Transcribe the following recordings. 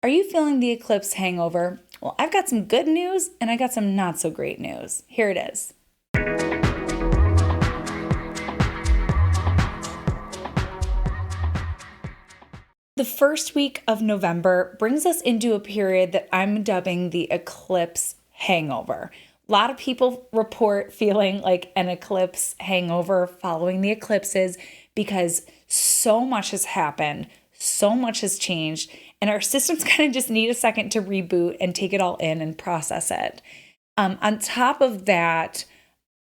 Are you feeling the eclipse hangover? Well, I've got some good news and I got some not so great news. Here it is. The first week of November brings us into a period that I'm dubbing the eclipse hangover. A lot of people report feeling like an eclipse hangover following the eclipses because so much has happened, so much has changed, and our systems kind of just need a second to reboot and take it all in and process it. On top of that,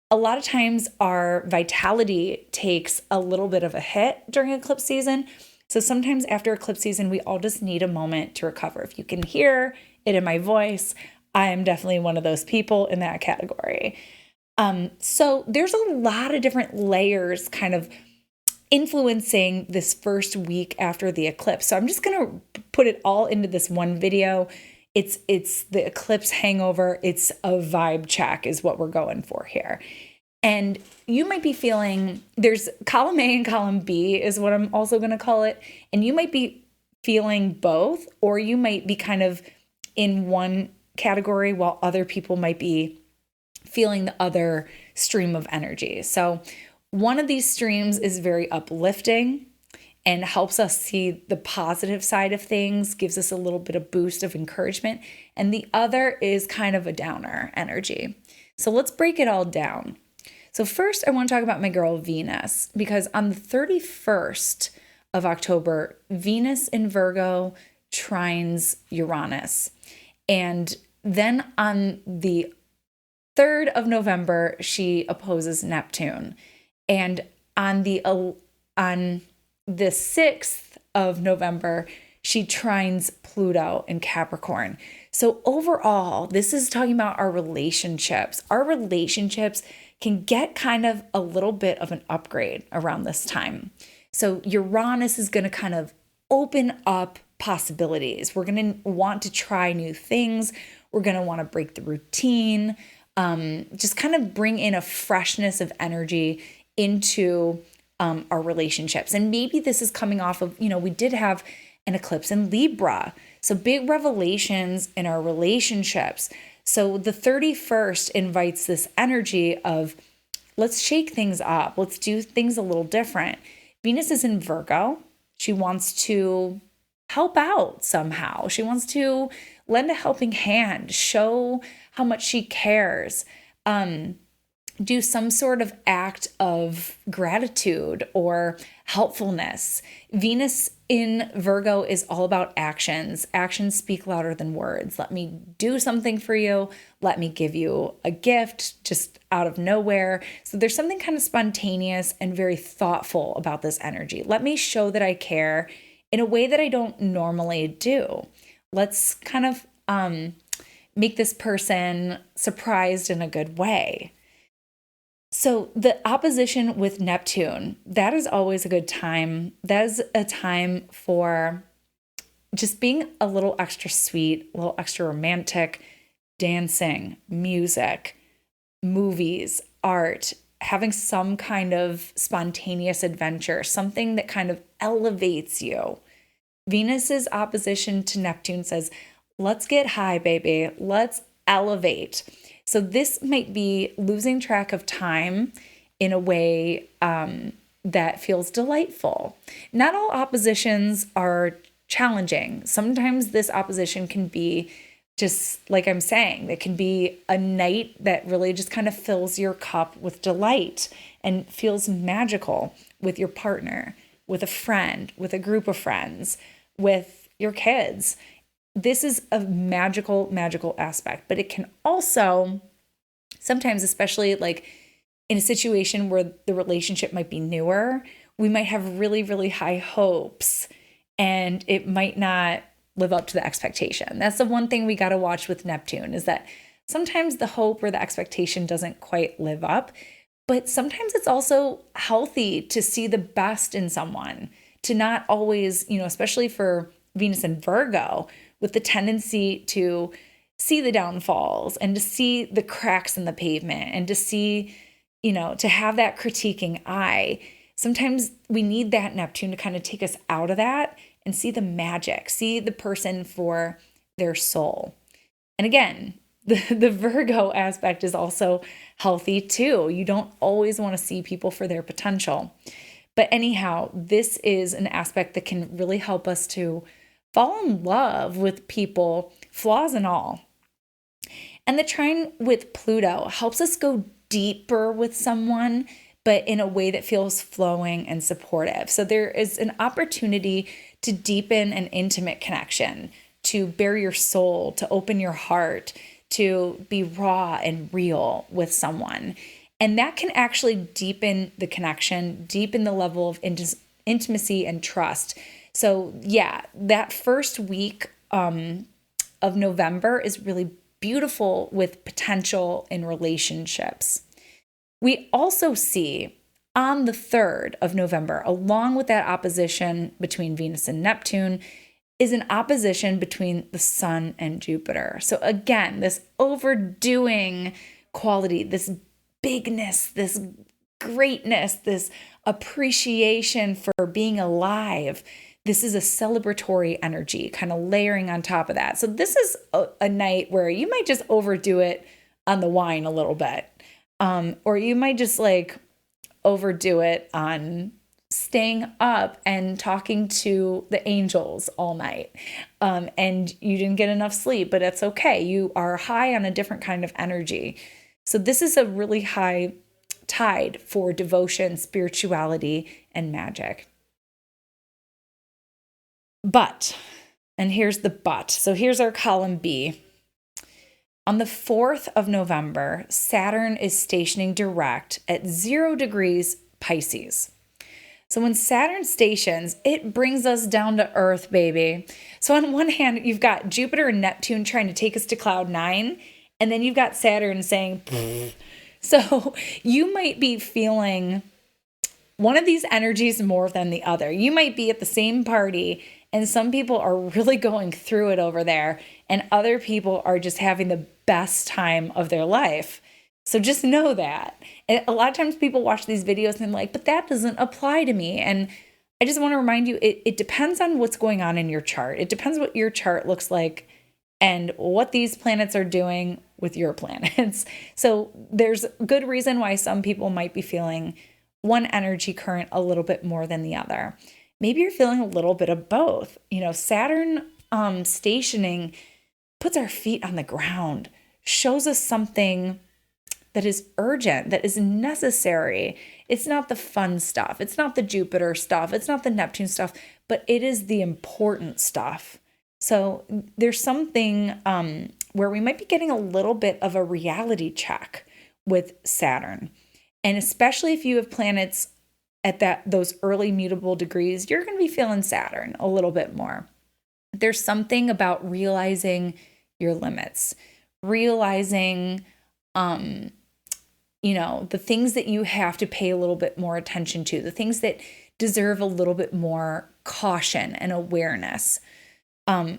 a lot of times our vitality takes a little bit of a hit during eclipse season. So sometimes after eclipse season, we all just need a moment to recover. If you can hear it in my voice, I am definitely one of those people in that category. So there's a lot of different layers kind of influencing this first week after the eclipse. So I'm just going to put it all into this one video. It's the eclipse hangover. It's a vibe check is what we're going for here. And you might be feeling, there's column A and column B is what I'm also going to call it. And you might be feeling both, or you might be kind of in one category while other people might be feeling the other stream of energy. So one of these streams is very uplifting and helps us see the positive side of things, gives us a little bit of boost of encouragement. And the other is kind of a downer energy. So let's break it all down. So first, I want to talk about my girl Venus, because on the 31st of October, Venus in Virgo trines Uranus. And then on the 3rd of November, she opposes Neptune. And on the 6th of November, she trines Pluto in Capricorn. So overall, this is talking about our relationships. Our relationships can get kind of a little bit of an upgrade around this time. So Uranus is going to kind of open up possibilities. We're going to want to try new things. We're going to want to break the routine, just kind of bring in a freshness of energy into our relationships. And maybe this is coming off of, we did have an eclipse in Libra. So big revelations in our relationships. So the 31st invites this energy of let's shake things up. Let's do things a little different. Venus is in Virgo. She wants to help out somehow. She wants to lend a helping hand, show how much she cares, do some sort of act of gratitude or helpfulness. Venus in Virgo is all about actions. Actions speak louder than words. Let me do something for you. Let me give you a gift just out of nowhere. So there's something kind of spontaneous and very thoughtful about this energy. Let me show that I care in a way that I don't normally do. Let's kind of make this person surprised in a good way. So the opposition with Neptune, that is always a good time. That is a time for just being a little extra sweet, a little extra romantic, dancing, music, movies, art, having some kind of spontaneous adventure, something that kind of elevates you. Venus's opposition to Neptune says, let's get high, baby. Let's elevate. So this might be losing track of time in a way that feels delightful. Not all oppositions are challenging. Sometimes this opposition can be just like I'm saying, it can be a night that really just kind of fills your cup with delight and feels magical with your partner, with a friend, with a group of friends, with your kids. This is a magical, magical aspect, but it can also sometimes, especially like in a situation where the relationship might be newer, we might have really, really high hopes and it might not live up to the expectation. That's the one thing we got to watch with Neptune is that sometimes the hope or the expectation doesn't quite live up, but sometimes it's also healthy to see the best in someone, to not always, especially for Venus and Virgo, with the tendency to see the downfalls and to see the cracks in the pavement and to see, to have that critiquing eye. Sometimes we need that Neptune to kind of take us out of that and see the magic, see the person for their soul. And again, the Virgo aspect is also healthy too. You don't always want to see people for their potential. But anyhow, this is an aspect that can really help us to fall in love with people, flaws and all. And the trine with Pluto helps us go deeper with someone, but in a way that feels flowing and supportive. So there is an opportunity to deepen an intimate connection, to bare your soul, to open your heart, to be raw and real with someone. And that can actually deepen the connection, deepen the level of intimacy and trust. So yeah, that first week of November is really beautiful with potential in relationships. We also see on the 3rd of November, along with that opposition between Venus and Neptune, is an opposition between the Sun and Jupiter. So again, this overdoing quality, this bigness, this greatness, this appreciation for being alive. This is a celebratory energy, kind of layering on top of that. So this is a night where you might just overdo it on the wine a little bit. Or you might just like overdo it on staying up and talking to the angels all night. And you didn't get enough sleep, but it's okay. You are high on a different kind of energy. So this is a really high tide for devotion, spirituality, and magic. But, and here's the but. So here's our column B. On the 4th of November, Saturn is stationing direct at 0 degrees Pisces. So when Saturn stations, it brings us down to earth, baby. So on one hand, you've got Jupiter and Neptune trying to take us to cloud 9, and then you've got Saturn saying, pfft. So you might be feeling one of these energies more than the other. You might be at the same party, and some people are really going through it over there, and other people are just having the best time of their life. So just know that. And a lot of times people watch these videos and they're like, but that doesn't apply to me. And I just want to remind you, it depends on what's going on in your chart. It depends what your chart looks like and what these planets are doing with your planets. So there's good reason why some people might be feeling one energy current a little bit more than the other. Maybe you're feeling a little bit of both. You know, Saturn stationing puts our feet on the ground, shows us something that is urgent, that is necessary. It's not the fun stuff. It's not the Jupiter stuff. It's not the Neptune stuff, but it is the important stuff. So there's something where we might be getting a little bit of a reality check with Saturn. And especially if you have planets at those early mutable degrees, you're going to be feeling Saturn a little bit more. There's something about realizing your limits, realizing the things that you have to pay a little bit more attention to, the things that deserve a little bit more caution and awareness.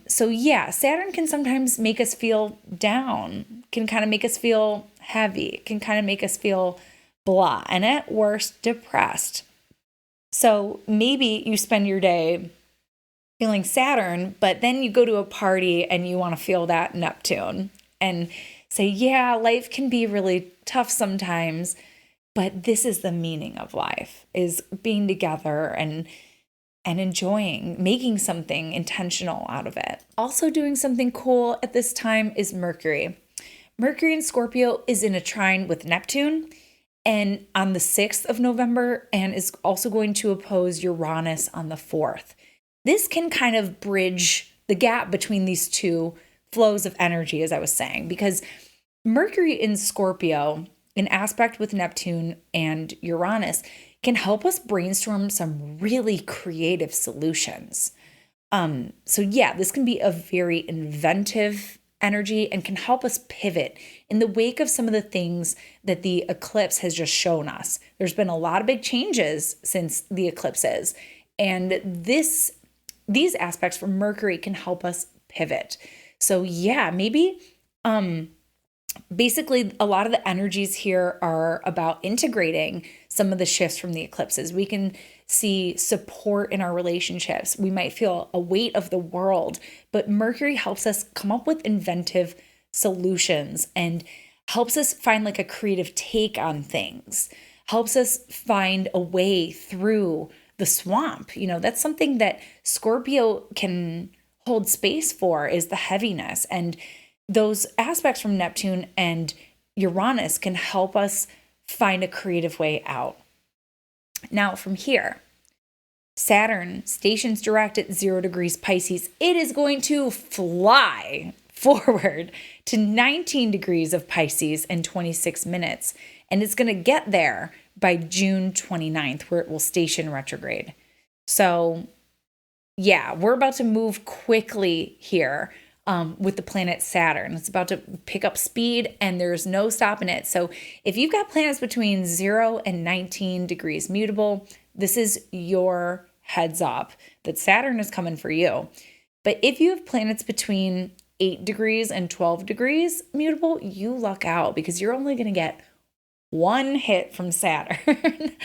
So yeah, Saturn can sometimes make us feel down, can kind of make us feel heavy, can kind of make us feel blah, and at worst, depressed. So maybe you spend your day feeling Saturn, but then you go to a party and you want to feel that Neptune and say, yeah, life can be really tough sometimes, but this is the meaning of life, is being together and enjoying, making something intentional out of it. Also doing something cool at this time is Mercury. Mercury in Scorpio is in a trine with Neptune and on the 6th of November, and is also going to oppose Uranus on the 4th. This can kind of bridge the gap between these two flows of energy, as I was saying, because Mercury in Scorpio, in aspect with Neptune and Uranus, can help us brainstorm some really creative solutions. So yeah, this can be a very inventive energy and can help us pivot in the wake of some of the things that the eclipse has just shown us. There's been a lot of big changes since the eclipses, and these aspects from Mercury can help us pivot. So yeah, maybe basically a lot of the energies here are about integrating some of the shifts from the eclipses. We can see support in our relationships. We might feel a weight of the world, but Mercury helps us come up with inventive solutions and helps us find like a creative take on things, helps us find a way through the swamp. That's something that Scorpio can hold space for, is the heaviness. And those aspects from Neptune and Uranus can help us find a creative way out. Now from here, Saturn stations direct at 0 degrees Pisces. It is going to fly forward to 19 degrees of Pisces in 26 minutes. And it's going to get there by June 29th, where it will station retrograde. So yeah, we're about to move quickly here with the planet Saturn. It's about to pick up speed and there's no stopping it. So if you've got planets between 0 and 19 degrees mutable, this is your heads up that Saturn is coming for you. But if you have planets between 8 degrees and 12 degrees mutable, you luck out because you're only going to get one hit from Saturn.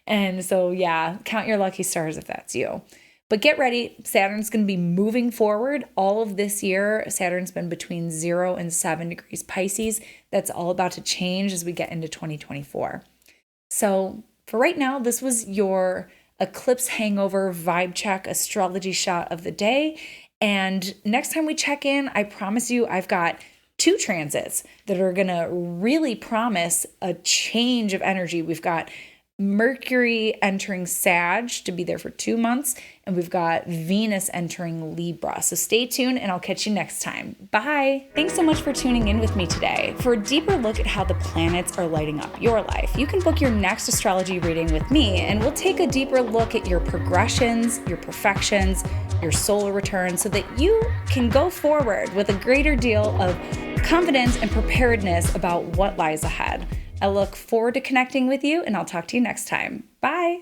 And so, yeah, count your lucky stars if that's you. But get ready. Saturn's going to be moving forward all of this year. Saturn's been between 0 and 7 degrees Pisces. That's all about to change as we get into 2024. So for right now, this was your Eclipse Hangover vibe check astrology shot of the day. And next time we check in, I promise you I've got 2 transits that are going to really promise a change of energy. We've got Mercury entering Sag to be there for 2 months, and we've got Venus entering Libra. So stay tuned and I'll catch you next time. Bye. Thanks so much for tuning in with me today. For a deeper look at how the planets are lighting up your life, you can book your next astrology reading with me, and we'll take a deeper look at your progressions, your perfections, your solar returns, so that you can go forward with a greater deal of confidence and preparedness about what lies ahead. I look forward to connecting with you, and I'll talk to you next time. Bye.